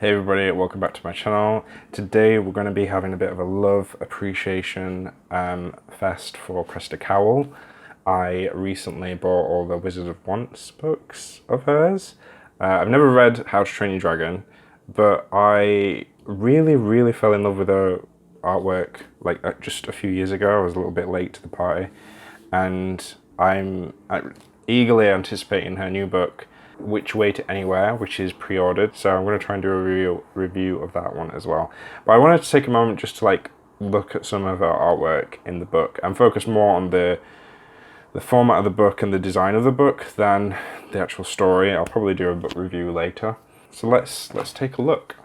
Hey everybody, welcome back to my channel. Today we're going to be having a bit of a love appreciation fest for Cressida Cowell. I recently bought all the Wizard of Once books of hers. I've never read How to Train Your Dragon, but I really fell in love with her artwork like just a few years ago. I was a little bit late to the party, and I'm eagerly anticipating her new book, Which Way to Anywhere, which is pre-ordered, so I'm going to try and do a review of that one as well. But I wanted to take a moment just to look at some of her artwork in the book and focus more on the format of the book and the design of the book than the actual story. I'll probably do a book review later. So let's take a look.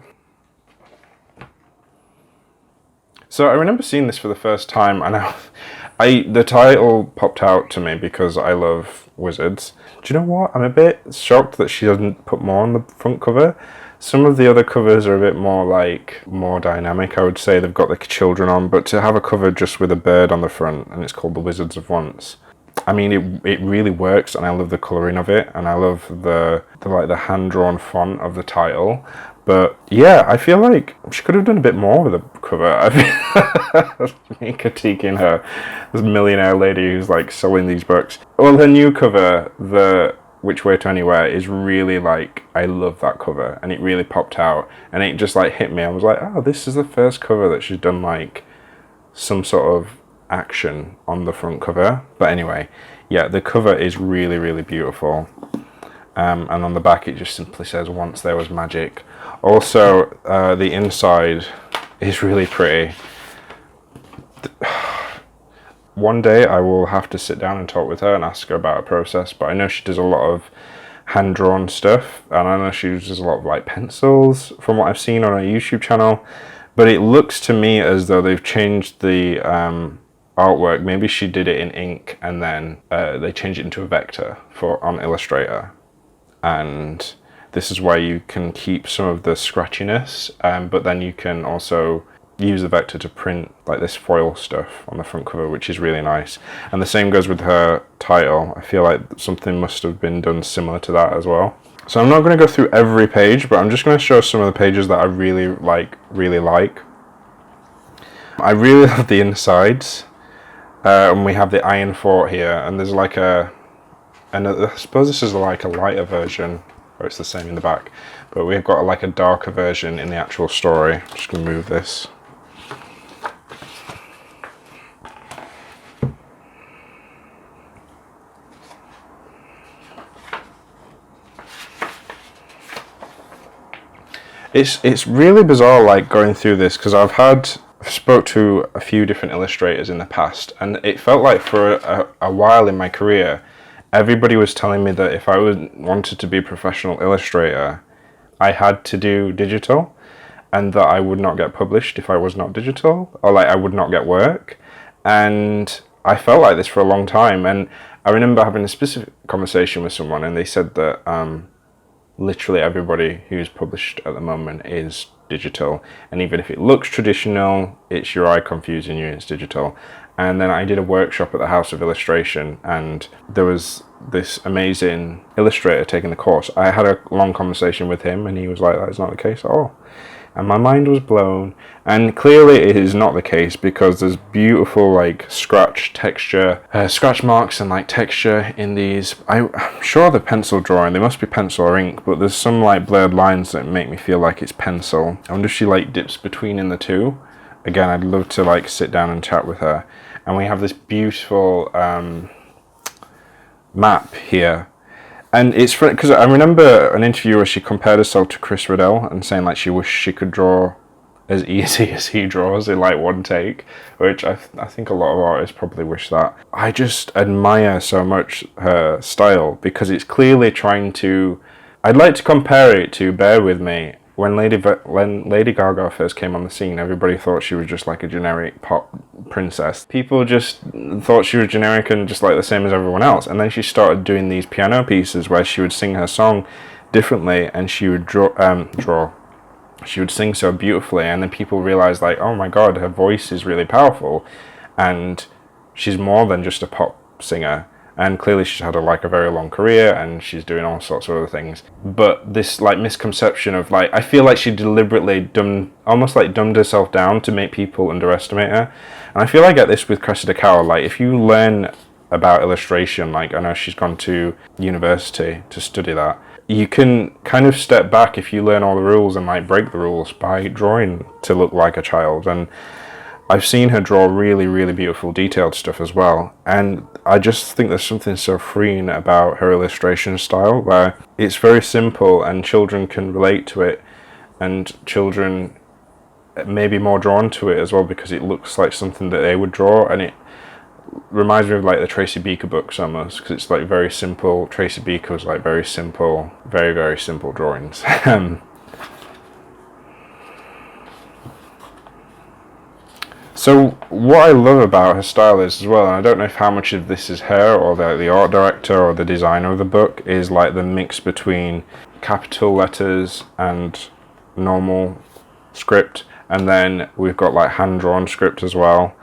So I remember seeing this for the first time, and the title popped out to me because I love wizards. Do you know what? I'm a bit shocked that she doesn't put more on the front cover. Some of the other covers are a bit more dynamic. I would say they've got the children on, but to have a cover just with a bird on the front and it's called The Wizards of Once, I mean, it really works, and I love the colouring of it, and I love the hand-drawn font of the title. But yeah, I feel like she could have done a bit more with the cover. I mean, critiquing her, this millionaire lady who's like selling these books. Well, her new cover, the Which Way to Anywhere, is really I love that cover, and it really popped out, and it just hit me. I was like, oh, this is the first cover that she's done some sort of action on the front cover. But anyway, yeah, the cover is really beautiful. And on the back it just simply says, "Once there was magic." Also, the inside is really pretty. One day I will have to sit down and talk with her and ask her about her process, but I know she does a lot of hand-drawn stuff, and I know she uses a lot of pencils from what I've seen on her YouTube channel. But it looks to me as though they've changed the artwork. Maybe she did it in ink and then they changed it into a vector on Illustrator. And this is where you can keep some of the scratchiness, but then you can also use the vector to print this foil stuff on the front cover, which is really nice. And the same goes with her title. I feel like something must have been done similar to that as well. So I'm not going to go through every page, but I'm just going to show some of the pages that I really like. I really love the insides. And we have the Iron Fort here, and there's and I suppose this is a lighter version, or it's the same in the back, but we've got a darker version in the actual story. I'm just going to move this. It's really bizarre going through this, because I've spoke to a few different illustrators in the past, and it felt like for a while in my career everybody was telling me that if I wanted to be a professional illustrator, I had to do digital, and that I would not get published if I was not digital, or I would not get work. And I felt like this for a long time, and I remember having a specific conversation with someone, and they said that literally everybody who's published at the moment is digital, and even if it looks traditional, it's your eye confusing you, it's digital. And then I did a workshop at the House of Illustration, and there was this amazing illustrator taking the course. I had a long conversation with him, and he was like, that is not the case at all. And my mind was blown, and clearly it is not the case, because there's beautiful scratch marks and texture in these. I'm sure the pencil drawing, they must be pencil or ink, but there's some blurred lines that make me feel like it's pencil. I wonder if she dips between in the two. Again, I'd love to sit down and chat with her. And we have this beautiful map here. And it's funny because I remember an interview where she compared herself to Chris Riddell and saying she wished she could draw as easy as he draws in one take, which I think a lot of artists probably wish that. I just admire so much her style, because it's clearly trying to... I'd like to compare it to, bear with me, when Lady Gaga first came on the scene, everybody thought she was just a generic pop princess. People just thought she was generic and just the same as everyone else. And then she started doing these piano pieces where she would sing her song differently, and she would draw. She would sing so beautifully, and then people realized oh my god, her voice is really powerful, and she's more than just a pop singer. and clearly she's had a very long career and she's doing all sorts of other things. But this like misconception of like, I feel like she deliberately dumbed herself down to make people underestimate her. And I feel I get this with Cressida Cowell. Like, if you learn about illustration, like I know she's gone to university to study that, you can kind of step back if you learn all the rules and like break the rules by drawing to look like a child. And I've seen her draw really, really beautiful detailed stuff as well, and I just think there's something so freeing about her illustration style, where it's very simple and children can relate to it, and children may be more drawn to it as well because it looks like something that they would draw, and it reminds me of like the Tracy Beaker books almost, because it's like very simple. Tracy Beaker was like very simple, very, very simple drawings. So what I love about her style is as well, and I don't know if how much of this is her or the art director or the designer of the book, is like the mix between capital letters and normal script, and then we've got like hand-drawn script as well,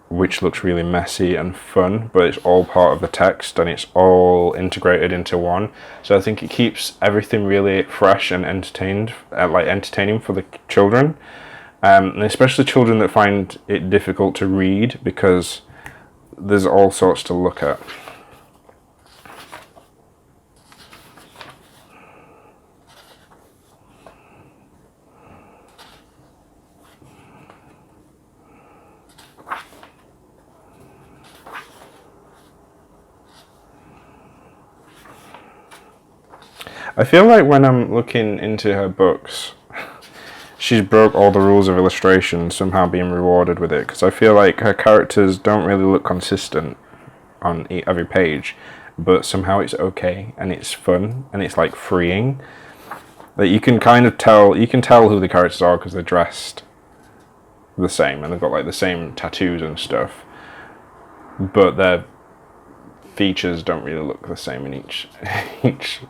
which looks really messy and fun, but it's all part of the text and it's all integrated into one. So I think it keeps everything really fresh and entertaining for the children. And especially children that find it difficult to read, because there's all sorts to look at. I feel like when I'm looking into her books, she's broke all the rules of illustration, somehow being rewarded with it, because I feel like her characters don't really look consistent on every page, but somehow it's okay and it's fun and it's like freeing. Like you can tell who the characters are because they're dressed the same and they've got like the same tattoos and stuff, but their features don't really look the same in each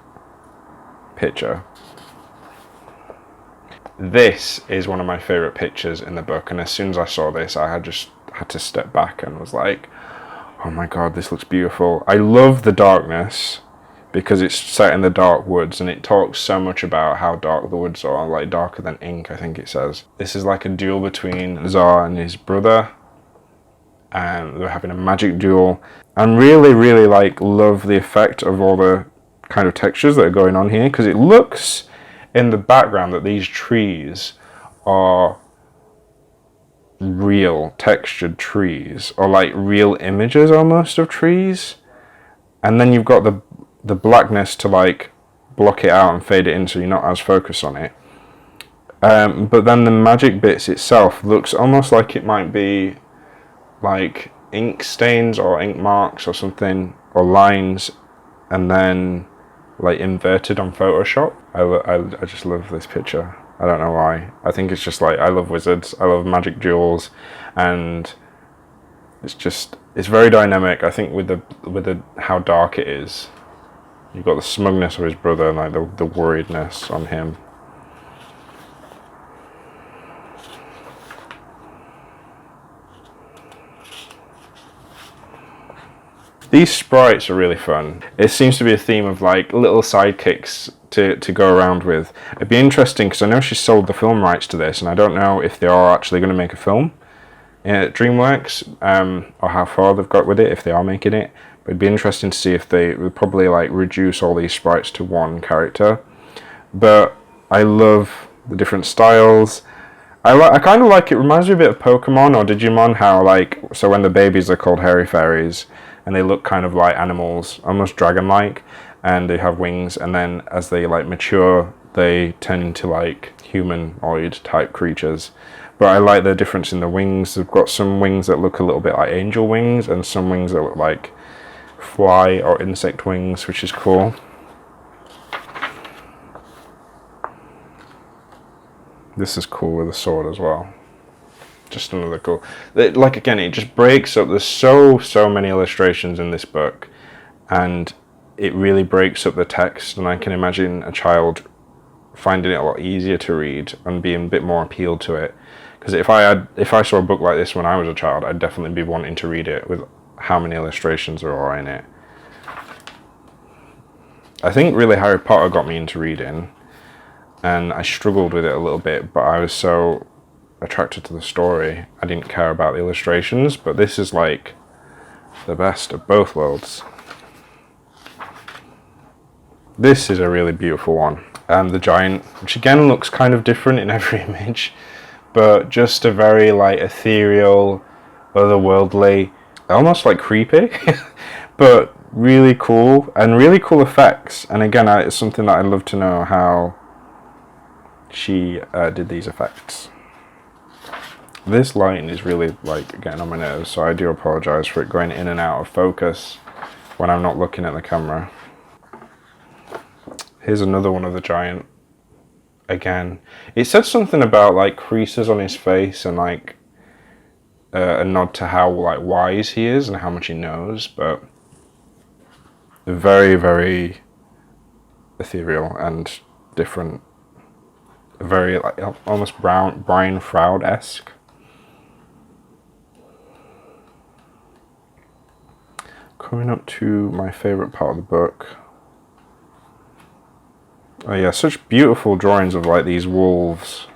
picture. This is one of my favourite pictures in the book, and as soon as I saw this, I just had to step back and was like, oh my god, this looks beautiful. I love the darkness because it's set in the dark woods, and it talks so much about how dark the woods are, like darker than ink, I think it says. This is like a duel between Tsar and his brother, and they're having a magic duel. And really, really like love the effect of all the kind of textures that are going on here, because it looks in the background that these trees are real textured trees, or like real images almost of trees, and then you've got the blackness to like block it out and fade it in so you're not as focused on it. But then the magic bits itself looks almost like it might be like ink stains or ink marks or something, or lines, and then like inverted on Photoshop. I just love this picture. I don't know why. I think it's just like, I love wizards, I love magic jewels, and it's very dynamic. I think with the how dark it is, you've got the smugness of his brother and like the worriedness on him. These sprites are really fun. It seems to be a theme of like little sidekicks to go around with. It'd be interesting because I know she sold the film rights to this, and I don't know if they are actually going to make a film at DreamWorks, or how far they've got with it, if they are making it. But it'd be interesting to see if they would probably like reduce all these sprites to one character. But I love the different styles. I kind of like, it reminds me a bit of Pokemon or Digimon, how like, so when the babies are called hairy fairies, and they look kind of like animals, almost dragon-like, and they have wings, and then as they like mature, they turn into like humanoid type creatures. But I like the difference in the wings. They've got some wings that look a little bit like angel wings, and some wings that look like fly or insect wings, which is cool. This is cool with a sword as well. Just another cool, like again, it just breaks up. There's so many illustrations in this book, and it really breaks up the text, and I can imagine a child finding it a lot easier to read and being a bit more appealed to it. Because if I saw a book like this when I was a child, I'd definitely be wanting to read it with how many illustrations there are in it. I think really Harry Potter got me into reading, and I struggled with it a little bit, but I was so attracted to the story, I didn't care about the illustrations, but this is like the best of both worlds. This is a really beautiful one. The Giant, which again looks kind of different in every image, but just a very like ethereal, otherworldly, almost like creepy, but really cool, and really cool effects. And again, it's something that I'd love to know how she did these effects. This lighting is really like getting on my nerves, so I do apologize for it going in and out of focus when I'm not looking at the camera. Here's another one of the Giant. Again, it says something about like creases on his face and like a nod to how like wise he is and how much he knows, but very, very ethereal and different. Very like almost Brian Froud-esque. Coming up to my favourite part of the book. Oh yeah, such beautiful drawings of like these wolves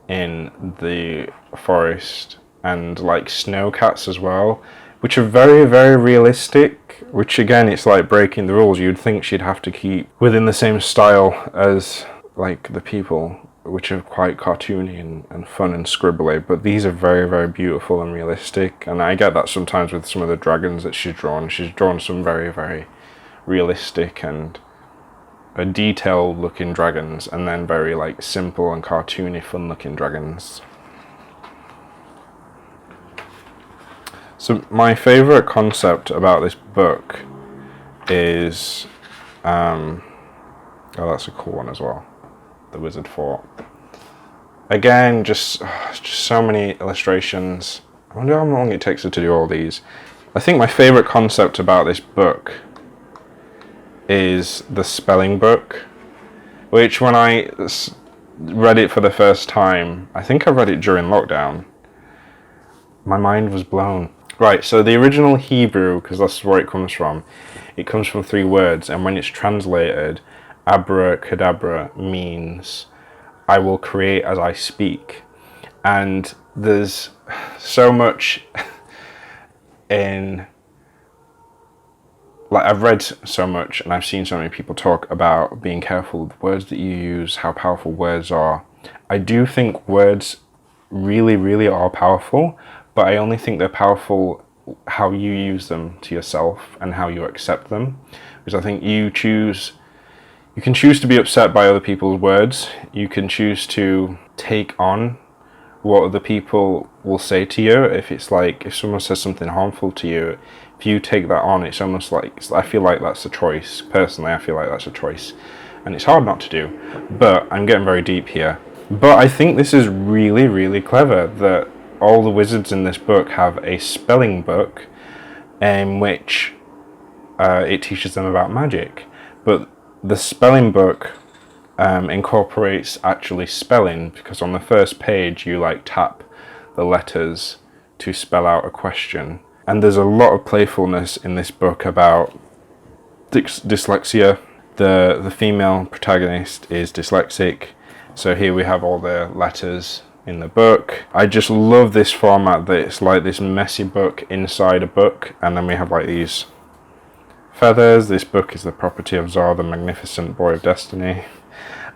in the forest, and like snowcats as well, which are very, very realistic, which again, it's like breaking the rules. You'd think she'd have to keep within the same style as like the people, which are quite cartoony and fun and scribbly, but these are very, very beautiful and realistic. And I get that sometimes with some of the dragons that she's drawn. She's drawn some very, very realistic and detailed looking dragons, and then very like simple and cartoony fun looking dragons. So my favorite concept about this book is oh, that's a cool one as well, the Wizard Fort. Again, just so many illustrations. I wonder how long it takes her to do all these. I think my favorite concept about this book is the spelling book, which when I read it for the first time, I think I read it during lockdown, my mind was blown. Right, so the original Hebrew, because that's where it comes from 3 words, and when it's translated, abracadabra means I will create as I speak. And there's so much in, like, I've read so much and I've seen so many people talk about being careful with the words that you use, how powerful words are. I do think words really, really are powerful, but I only think they're powerful how you use them to yourself and how you accept them. Because I think you can choose to be upset by other people's words. You can choose to take on what other people will say to you. If it's like, if someone says something harmful to you, if you take that on, it's almost like, I feel like that's a choice. Personally, I feel like that's a choice. And it's hard not to do. But I'm getting very deep here. But I think this is really, really clever that all the wizards in this book have a spelling book in which it teaches them about magic. But the spelling book incorporates actually spelling, because on the first page you like tap the letters to spell out a question. And there's a lot of playfulness in this book about dyslexia. The female protagonist is dyslexic, so here we have all the letters in the book. I just love this format, that it's like this messy book inside a book, and then we have like these feathers. This book is the property of Zar, the magnificent boy of destiny.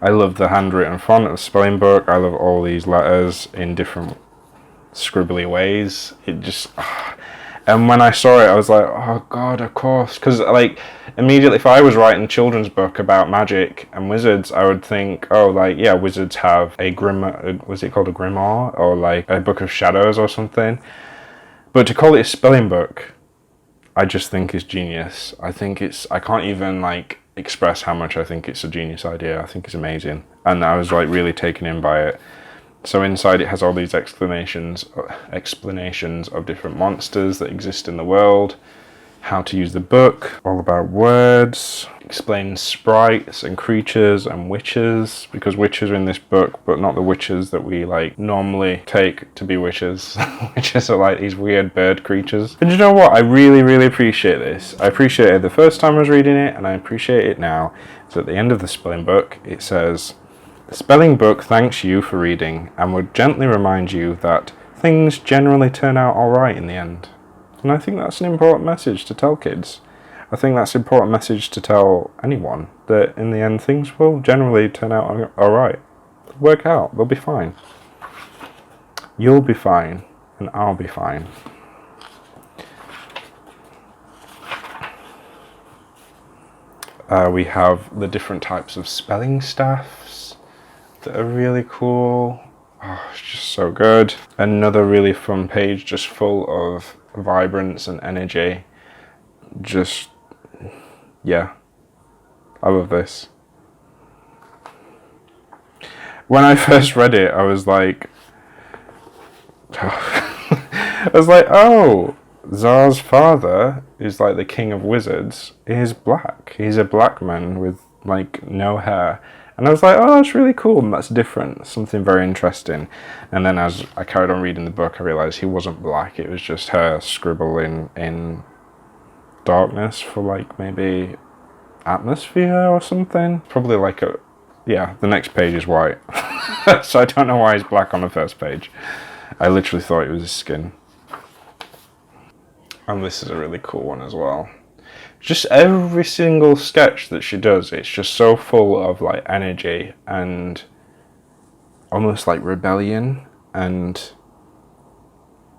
I love the handwritten font of the spelling book. I love all these letters in different scribbly ways. It just and when I saw it, I was like, oh god, of course. Because like immediately, if I was writing a children's book about magic and wizards, I would think, oh, like, yeah, wizards have a was it called a grimoire, or like a book of shadows or something. But to call it a spelling book, I just think is genius. I can't even like express how much I think it's a genius idea. I think it's amazing. And I was like really taken in by it. So inside it has all these explanations of different monsters that exist in the world, how to use the book, all about words, explains sprites and creatures and witches, because witches are in this book, but not the witches that we like normally take to be witches. Witches are like these weird bird creatures. And you know what? I really, really appreciate this. I appreciated it the first time I was reading it, and I appreciate it now. So at the end of the spelling book, it says, "The spelling book thanks you for reading and would gently remind you that things generally turn out alright in the end." And I think that's an important message to tell kids. I think that's an important message to tell anyone, that in the end things will generally turn out alright. Work out, they'll be fine. You'll be fine, and I'll be fine. We have the different types of spelling staffs that are really cool. Oh, it's just so good. Another really fun page, just full of vibrance and energy. Just, yeah, I love this. When I first read it, I was like, oh, Zar's father is like the king of wizards. He's black. He's a black man with like no hair. And I was like, oh, that's really cool, and that's different, something very interesting. And then as I carried on reading the book, I realised he wasn't black, it was just her scribbling in darkness for like maybe atmosphere or something. Probably like yeah, the next page is white. So I don't know why he's black on the first page. I literally thought it was his skin. And this is a really cool one as well. Just every single sketch that she does, it's just so full of like energy and almost like rebellion and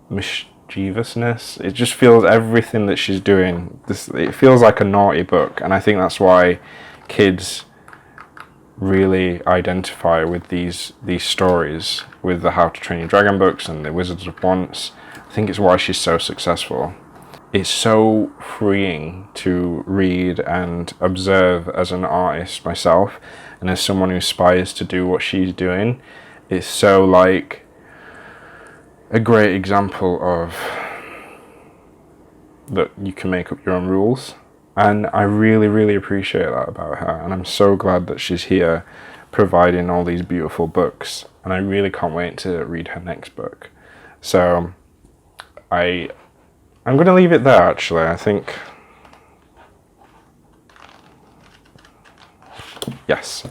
mischievousness. It just feels everything that she's doing. It feels like a naughty book, and I think that's why kids really identify with these stories, with the How to Train Your Dragon books and the Wizards of Once. I think it's why she's so successful. It's so freeing to read and observe as an artist myself, and as someone who aspires to do what she's doing. It's so like a great example of that you can make up your own rules, and I really, really appreciate that about her, and I'm so glad that she's here providing all these beautiful books, and I really can't wait to read her next book. So I'm going to leave it there, actually. I think, yes,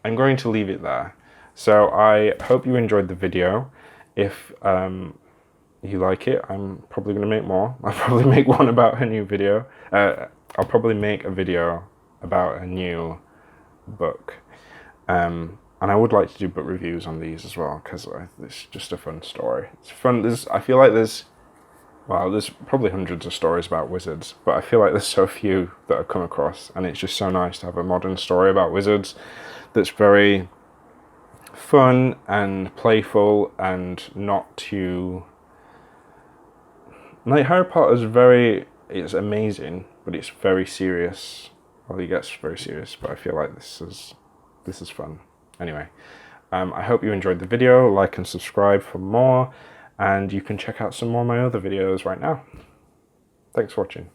I'm going to leave it there. So I hope you enjoyed the video. If you like it, I'm probably going to make more. I'll probably make one about her new video. I'll probably make a video about a new book. And I would like to do book reviews on these as well, because it's just a fun story. It's fun. I feel like there's probably hundreds of stories about wizards, but I feel like there's so few that I've come across, and it's just so nice to have a modern story about wizards that's very fun and playful and not too... Like, Harry Potter's it's amazing, but it's very serious. Well, he gets very serious, but I feel like this is fun. Anyway, I hope you enjoyed the video. Like and subscribe for more. And you can check out some more of my other videos right now. Thanks for watching.